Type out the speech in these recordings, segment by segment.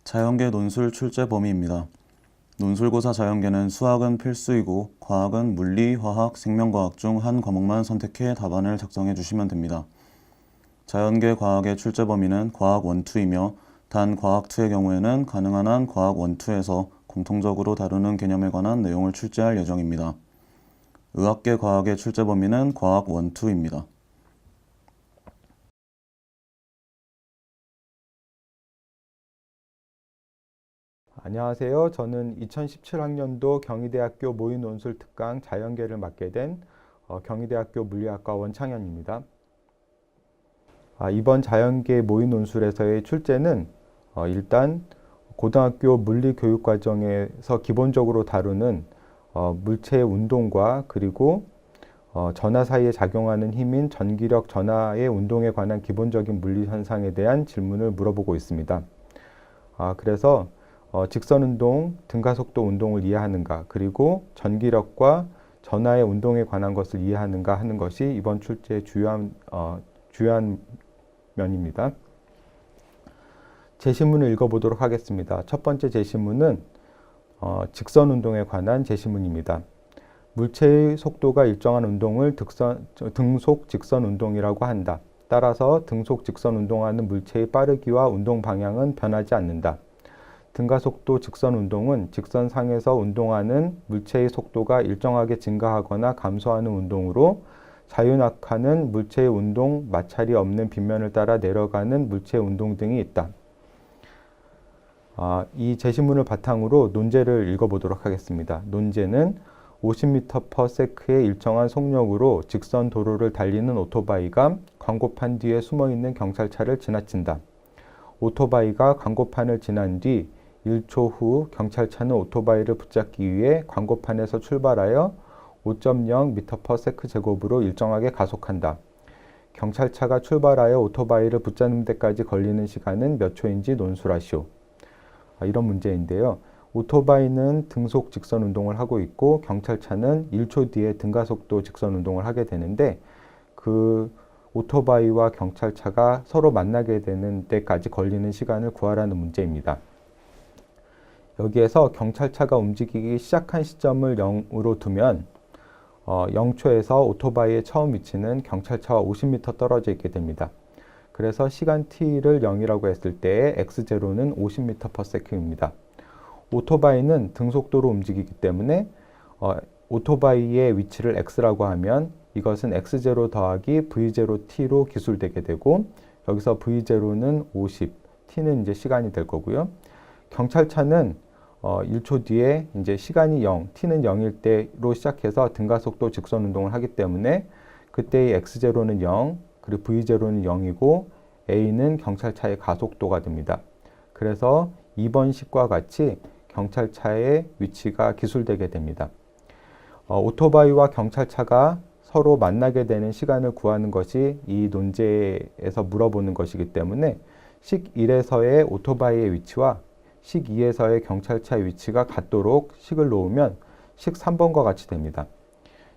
자연계 논술 출제 범위입니다. 논술고사 자연계는 수학은 필수이고 과학은 물리, 화학, 생명과학 중 한 과목만 선택해 답안을 작성해 주시면 됩니다. 자연계 과학의 출제 범위는 과학 1, 2이며 단 과학 2의 경우에는 가능한 한 과학 1, 2에서 공통적으로 다루는 개념에 관한 내용을 출제할 예정입니다. 의학계 과학의 출제 범위는 과학 1, 2입니다. 안녕하세요. 저는 2017학년도 경희대학교 모의논술 특강 자연계를 맡게 된 경희대학교 물리학과 원창현입니다. 이번 자연계 모의논술에서의 출제는 일단 고등학교 물리교육과정에서 기본적으로 다루는 물체의 운동과 그리고 전하 사이에 작용하는 힘인 전기력 전하의 운동에 관한 기본적인 물리현상에 대한 질문을 물어보고 있습니다. 그래서 직선운동, 등가속도 운동을 이해하는가, 그리고 전기력과 전하의 운동에 관한 것을 이해하는가 하는 것이 이번 출제의 주요한 면입니다. 제시문을 읽어보도록 하겠습니다. 첫 번째 제시문은 직선운동에 관한 제시문입니다. 물체의 속도가 일정한 운동을 등속 직선운동이라고 한다. 따라서 등속 직선운동하는 물체의 빠르기와 운동 방향은 변하지 않는다. 등가속도 직선운동은 직선상에서 운동하는 물체의 속도가 일정하게 증가하거나 감소하는 운동으로 자유낙하는 물체의 운동, 마찰이 없는 빗면을 따라 내려가는 물체의 운동 등이 있다. 이 제시문을 바탕으로 논제를 읽어보도록 하겠습니다. 논제는 50m/s의 일정한 속력으로 직선 도로를 달리는 오토바이가 광고판 뒤에 숨어있는 경찰차를 지나친다. 오토바이가 광고판을 지난 뒤 1초 후 경찰차는 오토바이를 붙잡기 위해 광고판에서 출발하여 5.0m/s 제곱으로 일정하게 가속한다. 경찰차가 출발하여 오토바이를 붙잡는 데까지 걸리는 시간은 몇 초인지 논술하시오. 이런 문제인데요. 오토바이는 등속 직선 운동을 하고 있고 경찰차는 1초 뒤에 등가속도 직선 운동을 하게 되는데 그 오토바이와 경찰차가 서로 만나게 되는 때까지 걸리는 시간을 구하라는 문제입니다. 여기에서 경찰차가 움직이기 시작한 시점을 0으로 두면 0초에서 오토바이의 처음 위치는 경찰차와 50m 떨어져 있게 됩니다. 그래서 시간 t를 0이라고 했을 때 x0는 50m/s입니다. 오토바이는 등속도로 움직이기 때문에 오토바이의 위치를 x라고 하면 이것은 x0 더하기 v0t로 기술되게 되고 여기서 v0는 50, t는 이제 시간이 될 거고요. 경찰차는 1초 뒤에 이제 시간이 0, t는 0일 때로 시작해서 등가속도 직선 운동을 하기 때문에 그때의 x0는 0, 그리고 v0는 0이고 a는 경찰차의 가속도가 됩니다. 그래서 2번 식과 같이 경찰차의 위치가 기술되게 됩니다. 오토바이와 경찰차가 서로 만나게 되는 시간을 구하는 것이 이 논제에서 물어보는 것이기 때문에 식 1에서의 오토바이의 위치와 식 2에서의 경찰차의 위치가 같도록 식을 놓으면 식 3번과 같이 됩니다.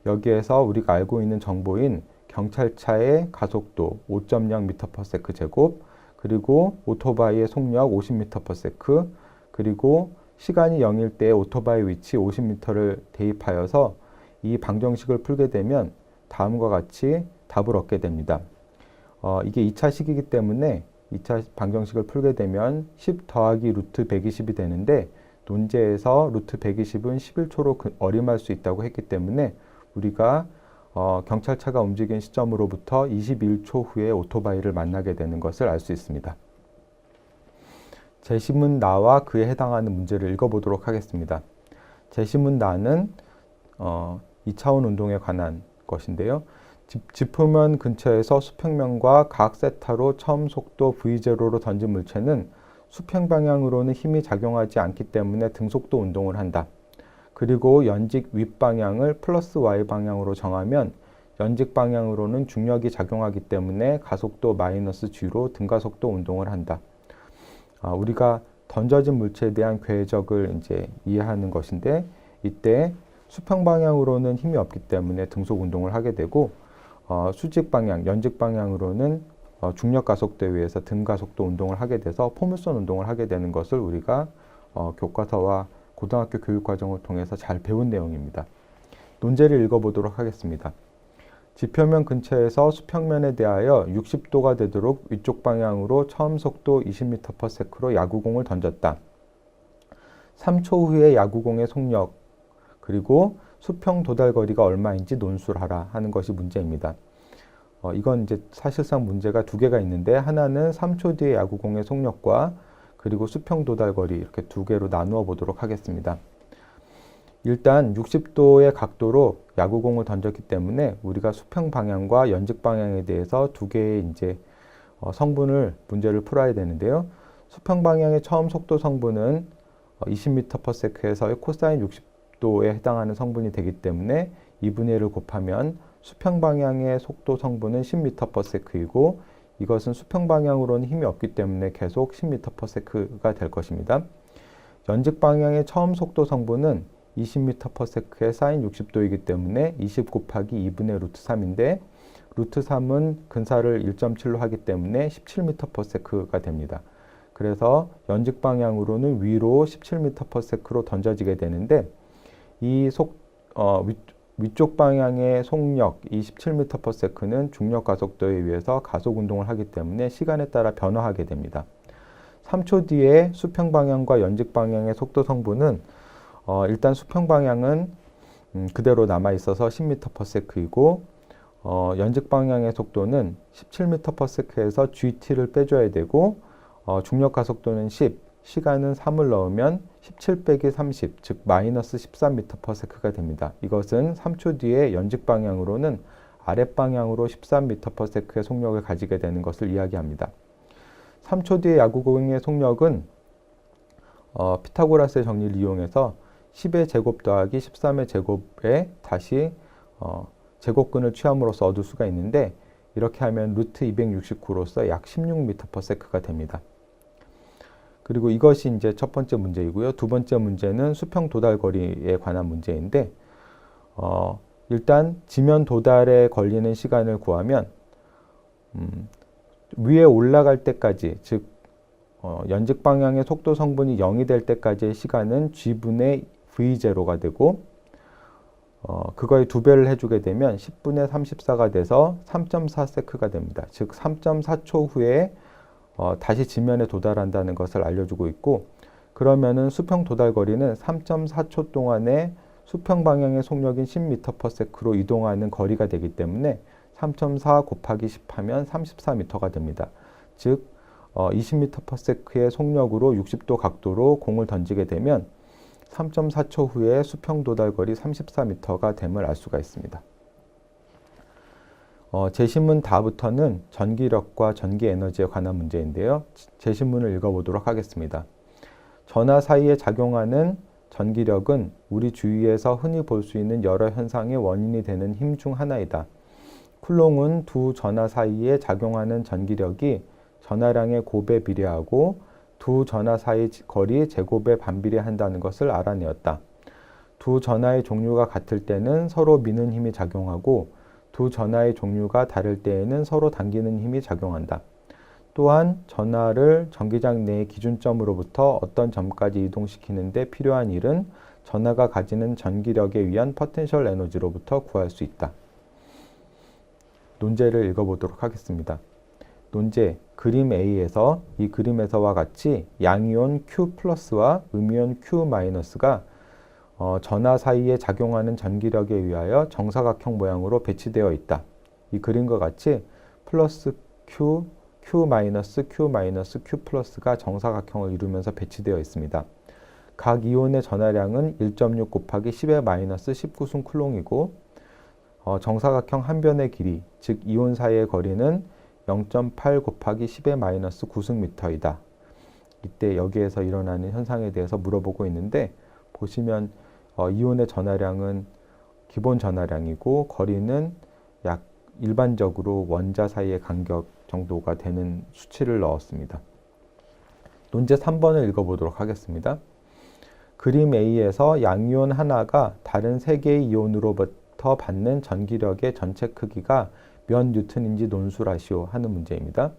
여기에서 우리가 알고 있는 정보인 경찰차의 가속도 5.0m/s 제곱, 그리고 오토바이의 속력 50m/s, 그리고 시간이 0일 때 오토바이 위치 50m를 대입하여서 이 방정식을 풀게 되면 다음과 같이 답을 얻게 됩니다. 이게 2차 식이기 때문에 2차 방정식을 풀게 되면 10 더하기 루트 120이 되는데 논제에서 루트 120은 11초로 어림할 수 있다고 했기 때문에 우리가 경찰차가 움직인 시점으로부터 21초 후에 오토바이를 만나게 되는 것을 알 수 있습니다. 제시문 나와 그에 해당하는 문제를 읽어보도록 하겠습니다. 제시문 나는 2차원 운동에 관한 것인데요. 지표면 근처에서 수평면과 각 세타로 처음 속도 v0로 던진 물체는 수평 방향으로는 힘이 작용하지 않기 때문에 등속도 운동을 한다. 그리고 연직 윗방향을 플러스 y 방향으로 정하면 연직 방향으로는 중력이 작용하기 때문에 가속도 마이너스 g로 등가속도 운동을 한다. 우리가 던져진 물체에 대한 궤적을 이제 이해하는 것인데 이때 수평 방향으로는 힘이 없기 때문에 등속 운동을 하게 되고 수직 방향, 연직 방향으로는 중력 가속도에 의해서 등 가속도 운동을 하게 돼서 포물선 운동을 하게 되는 것을 우리가 교과서와 고등학교 교육 과정을 통해서 잘 배운 내용입니다. 논제를 읽어보도록 하겠습니다. 지표면 근처에서 수평면에 대하여 60도가 되도록 위쪽 방향으로 처음 속도 20m/s로 야구공을 던졌다. 3초 후에 야구공의 속력 그리고 수평 도달 거리가 얼마인지 논술하라 하는 것이 문제입니다. 이건 이제 사실상 문제가 두 개가 있는데 하나는 3초 뒤에 야구공의 속력과 그리고 수평 도달 거리 이렇게 두 개로 나누어 보도록 하겠습니다. 일단 60도의 각도로 야구공을 던졌기 때문에 우리가 수평 방향과 연직 방향에 대해서 두 개의 이제 성분을 문제를 풀어야 되는데요. 수평 방향의 처음 속도 성분은 20m/s에서의 코사인 60도에 해당하는 성분이 되기 때문에 2분의 1을 곱하면 수평 방향의 속도 성분은 10m/s이고 이것은 수평 방향으로는 힘이 없기 때문에 계속 10m/s가 될 것입니다. 연직 방향의 처음 속도 성분은 20m/s의 사인 60도이기 때문에 20 곱하기 2분의 루트 3인데 루트 3은 근사를 1.7로 하기 때문에 17m/s가 됩니다. 그래서 연직 방향으로는 위로 17m/s로 던져지게 되는데 이 위쪽 방향의 속력, 이 17m/s는 중력 가속도에 의해서 가속 운동을 하기 때문에 시간에 따라 변화하게 됩니다. 3초 뒤에 수평 방향과 연직 방향의 속도 성분은 일단 수평 방향은 그대로 남아 있어서 10m/s이고 연직 방향의 속도는 17m/s에서 gt를 빼줘야 되고 중력 가속도는 10, 시간은 3을 넣으면 17 빼기 30, 즉 마이너스 13m/s가 됩니다. 이것은 3초 뒤에 연직 방향으로는 아랫방향으로 13m/s의 속력을 가지게 되는 것을 이야기합니다. 3초 뒤에 야구공의 속력은 피타고라스의 정리를 이용해서 10의 제곱 더하기 13의 제곱에 다시 제곱근을 취함으로써 얻을 수가 있는데 이렇게 하면 루트 269로서 약 16m/s가 됩니다. 그리고 이것이 이제 첫 번째 문제이고요. 두 번째 문제는 수평 도달 거리에 관한 문제인데 일단 지면 도달에 걸리는 시간을 구하면 위에 올라갈 때까지 즉 연직 방향의 속도 성분이 0이 될 때까지의 시간은 g분의 v0가 되고 그거의 두 배를 해주게 되면 10분의 34가 돼서 3.4세크가 됩니다. 즉 3.4초 후에 다시 지면에 도달한다는 것을 알려주고 있고 그러면은 수평 도달 거리는 3.4초 동안에 수평 방향의 속력인 10m/s로 이동하는 거리가 되기 때문에 3.4 곱하기 10 하면 34m가 됩니다. 즉 20m/s의 속력으로 60도 각도로 공을 던지게 되면 3.4초 후에 수평 도달 거리 34m가 됨을 알 수가 있습니다. 제시문 다부터는 전기력과 전기 에너지에 관한 문제인데요. 제시문을 읽어보도록 하겠습니다. 전하 사이에 작용하는 전기력은 우리 주위에서 흔히 볼 수 있는 여러 현상의 원인이 되는 힘 중 하나이다. 쿨롱은 두 전하 사이에 작용하는 전기력이 전하량의 곱에 비례하고 두 전하 사이 거리 제곱에 반비례한다는 것을 알아내었다. 두 전하의 종류가 같을 때는 서로 미는 힘이 작용하고 두 전하의 종류가 다를 때에는 서로 당기는 힘이 작용한다. 또한 전하를 전기장 내의 기준점으로부터 어떤 점까지 이동시키는 데 필요한 일은 전하가 가지는 전기력에 의한 포텐셜 에너지로부터 구할 수 있다. 논제를 읽어보도록 하겠습니다. 논제, 그림 A에서 이 그림에서와 같이 양이온 Q+와 음이온 Q-가 전하 사이에 작용하는 전기력에 의하여 정사각형 모양으로 배치되어 있다. 이 그림과 같이 플러스 Q, Q-, Q-, Q+가 정사각형을 이루면서 배치되어 있습니다. 각 이온의 전하량은 1.6 곱하기 10의 마이너스 19승 쿨롱이고 정사각형 한 변의 길이, 즉 이온 사이의 거리는 0.8 곱하기 10의 마이너스 9승미터이다. 이때 여기에서 일어나는 현상에 대해서 물어보고 있는데 보시면 이온의 전하량은 기본 전하량이고 거리는 약 일반적으로 원자 사이의 간격 정도가 되는 수치를 넣었습니다. 논제 3번을 읽어보도록 하겠습니다. 그림 A에서 양이온 하나가 다른 세 개의 이온으로부터 받는 전기력의 전체 크기가 몇 뉴턴인지 논술하시오 하는 문제입니다.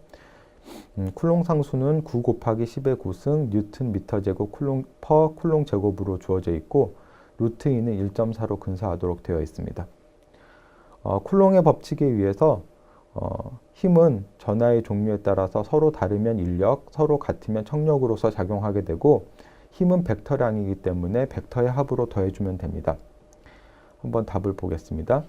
쿨롱 상수는 9 곱하기 10의 9승 뉴턴 미터 제곱 퍼 쿨롱 제곱으로 주어져 있고 루트 2는 1.4로 근사하도록 되어 있습니다. 쿨롱의 법칙에 의해서 힘은 전하의 종류에 따라서 서로 다르면 인력, 서로 같으면 청력으로서 작용하게 되고 힘은 벡터량이기 때문에 벡터의 합으로 더해주면 됩니다. 한번 답을 보겠습니다.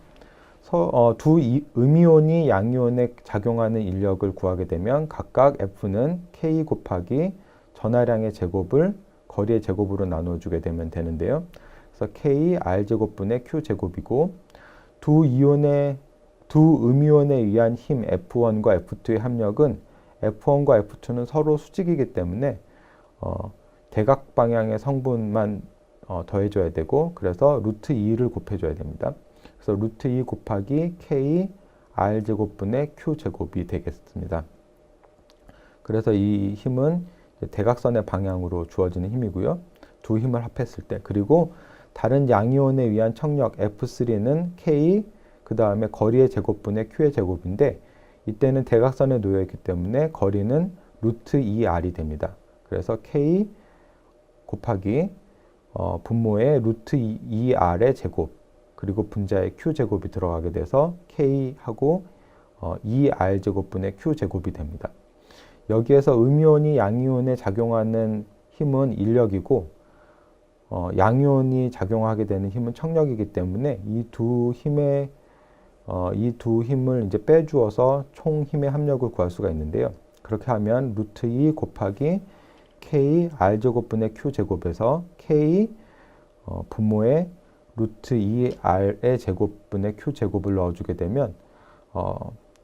두 음이온이 양이온에 작용하는 인력을 구하게 되면 각각 F는 K 곱하기 전하량의 제곱을 거리의 제곱으로 나눠주게 되면 되는데요. 그래서 K R제곱분의 Q제곱이고 두 음이온에 의한 힘 F1과 F2의 합력은 F1과 F2는 서로 수직이기 때문에 대각 방향의 성분만 더해줘야 되고 그래서 루트 2를 곱해줘야 됩니다. 그래서 루트 2 곱하기 K R제곱분의 Q제곱이 되겠습니다. 그래서 이 힘은 대각선의 방향으로 주어지는 힘이고요. 두 힘을 합했을 때 그리고 다른 양이온에 의한 청력 F3는 K 그 다음에 거리의 제곱분의 Q의 제곱인데 이때는 대각선에 놓여 있기 때문에 거리는 루트 2R이 됩니다. 그래서 K 곱하기 분모의 루트 2R의 제곱 그리고 분자의 Q제곱이 들어가게 돼서 K하고 2R제곱분의 Q제곱이 됩니다. 여기에서 음이온이 양이온에 작용하는 힘은 인력이고 양이온이 작용하게 되는 힘은 청력이기 때문에 이 두 힘을 이제 빼주어서 총 힘의 합력을 구할 수가 있는데요. 그렇게 하면 루트 2 곱하기 K R제곱분의 Q제곱에서 K 분모의 루트 2R의 제곱분의 Q제곱을 넣어주게 되면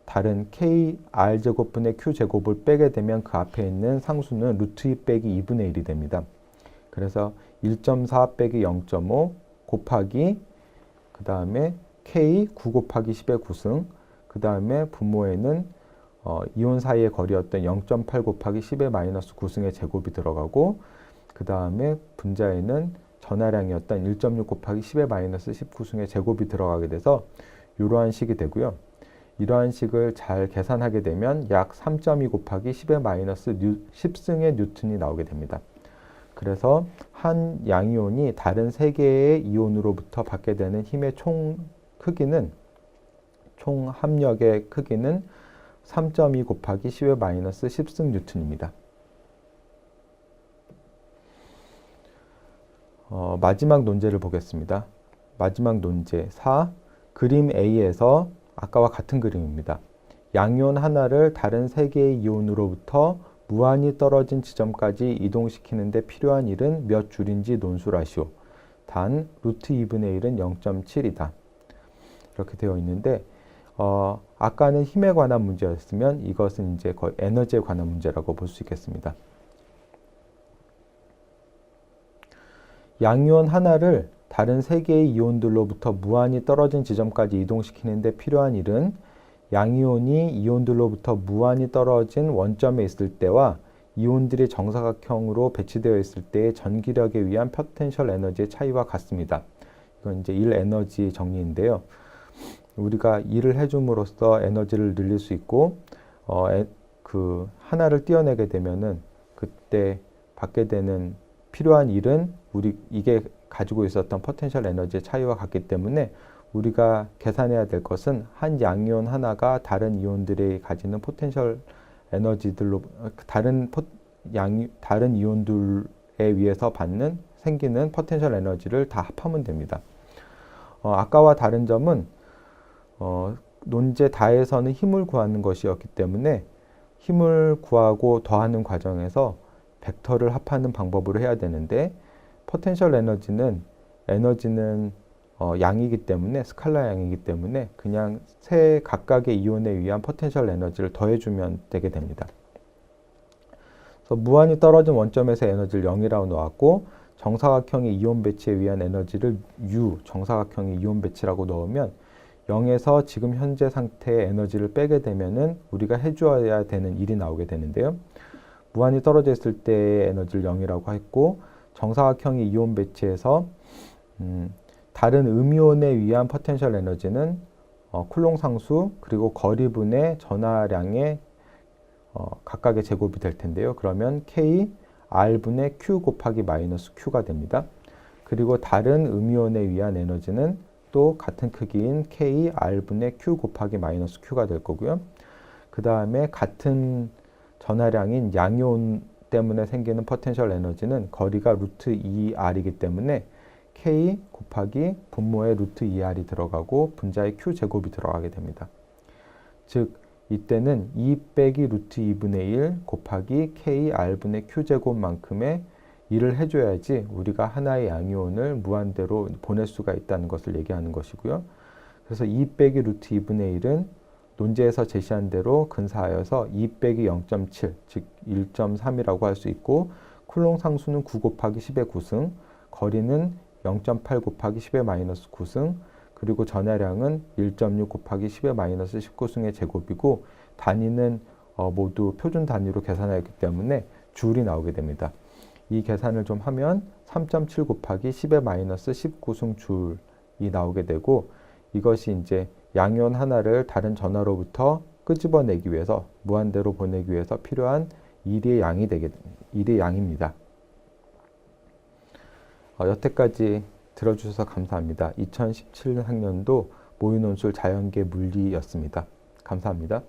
다른 K R제곱분의 Q제곱을 빼게 되면 그 앞에 있는 상수는 루트 2 빼기 2분의 1이 됩니다. 그래서 1.4 빼기 0.5 곱하기 그 다음에 K 9 곱하기 10의 9승 그 다음에 분모에는 이온 사이의 거리였던 0.8 곱하기 10의 마이너스 9승의 제곱이 들어가고 그 다음에 분자에는 전하량이었던 1.6 곱하기 10의 마이너스 19승의 제곱이 들어가게 돼서 이러한 식이 되고요. 이러한 식을 잘 계산하게 되면 약 3.2 곱하기 10의 마이너스 10승의 뉴턴이 나오게 됩니다. 그래서 한 양이온이 다른 세 개의 이온으로부터 받게 되는 힘의 총 합력의 크기는 3.2 곱하기 10의 마이너스 10승 뉴턴입니다. 마지막 논제를 보겠습니다. 마지막 논제 4. 그림 A에서 아까와 같은 그림입니다. 양이온 하나를 다른 세 개의 이온으로부터 무한히 떨어진 지점까지 이동시키는 데 필요한 일은 몇 줄인지 논술하시오. 단 루트 2분의 1은 0.7이다. 이렇게 되어 있는데 아까는 힘에 관한 문제였으면 이것은 이제 거의 에너지에 관한 문제라고 볼 수 있겠습니다. 양이온 하나를 다른 세 개의 이온들로부터 무한히 떨어진 지점까지 이동시키는 데 필요한 일은 양이온이 이온들로부터 무한히 떨어진 원점에 있을 때와 이온들이 정사각형으로 배치되어 있을 때의 전기력에 의한 포텐셜 에너지의 차이와 같습니다. 이건 이제 일 에너지 정리인데요. 우리가 일을 해줌으로써 에너지를 늘릴 수 있고 그 하나를 띄어내게 되면은 그때 받게 되는 필요한 일은 이게 가지고 있었던 포텐셜 에너지의 차이와 같기 때문에 우리가 계산해야 될 것은 한 양이온 하나가 다른 이온들이 가지는 포텐셜 에너지들로 다른 이온들에 의해서 생기는 포텐셜 에너지를 다 합하면 됩니다. 아까와 다른 점은 논제 다에서는 힘을 구하는 것이었기 때문에 힘을 구하고 더하는 과정에서 벡터를 합하는 방법으로 해야 되는데 포텐셜 에너지는 양이기 때문에 스칼라 양이기 때문에 그냥 세 각각의 이온에 의한 포텐셜 에너지를 더해주면 되게 됩니다. 그래서 무한히 떨어진 원점에서 에너지를 0이라고 놓았고 정사각형의 이온 배치에 의한 에너지를 U, 정사각형의 이온 배치라고 넣으면 0에서 지금 현재 상태의 에너지를 빼게 되면은 우리가 해주어야 되는 일이 나오게 되는데요. 무한히 떨어져 있을 때의 에너지를 0이라고 했고 정사각형의 이온 배치에서 다른 음이온에 의한 포텐셜 에너지는 쿨롱 상수 그리고 거리분의 전하량의 각각의 제곱이 될 텐데요. 그러면 K R분의 Q 곱하기 마이너스 Q가 됩니다. 그리고 다른 음이온에 의한 에너지는 또 같은 크기인 K R분의 Q 곱하기 마이너스 Q가 될 거고요. 그 다음에 같은 전하량인 양이온 때문에 생기는 포텐셜 에너지는 거리가 루트 2R이기 때문에 K 곱하기 분모에 루트 2R이 들어가고 분자에 Q 제곱이 들어가게 됩니다. 즉 이때는 2 빼기 루트 2분의 1 곱하기 K R분의 Q 제곱만큼의 일을 해줘야지 우리가 하나의 양이온을 무한대로 보낼 수가 있다는 것을 얘기하는 것이고요. 그래서 2 빼기 루트 2분의 1은 논제에서 제시한 대로 근사하여서 2 빼기 0.7, 즉 1.3이라고 할 수 있고 쿨롱 상수는 9 곱하기 10의 9승, 거리는 0.8 곱하기 10의 마이너스 9승, 그리고 전하량은 1.6 곱하기 10의 마이너스 19승의 제곱이고 단위는 모두 표준 단위로 계산하였기 때문에 줄이 나오게 됩니다. 이 계산을 좀 하면 3.7 곱하기 10의 마이너스 19승 줄이 나오게 되고 이것이 이제 양이온 하나를 다른 전하로부터 끄집어내기 위해서 무한대로 보내기 위해서 필요한 일의 양입니다. 여태까지 들어주셔서 감사합니다. 2017학년도 모의논술 자연계 물리였습니다. 감사합니다.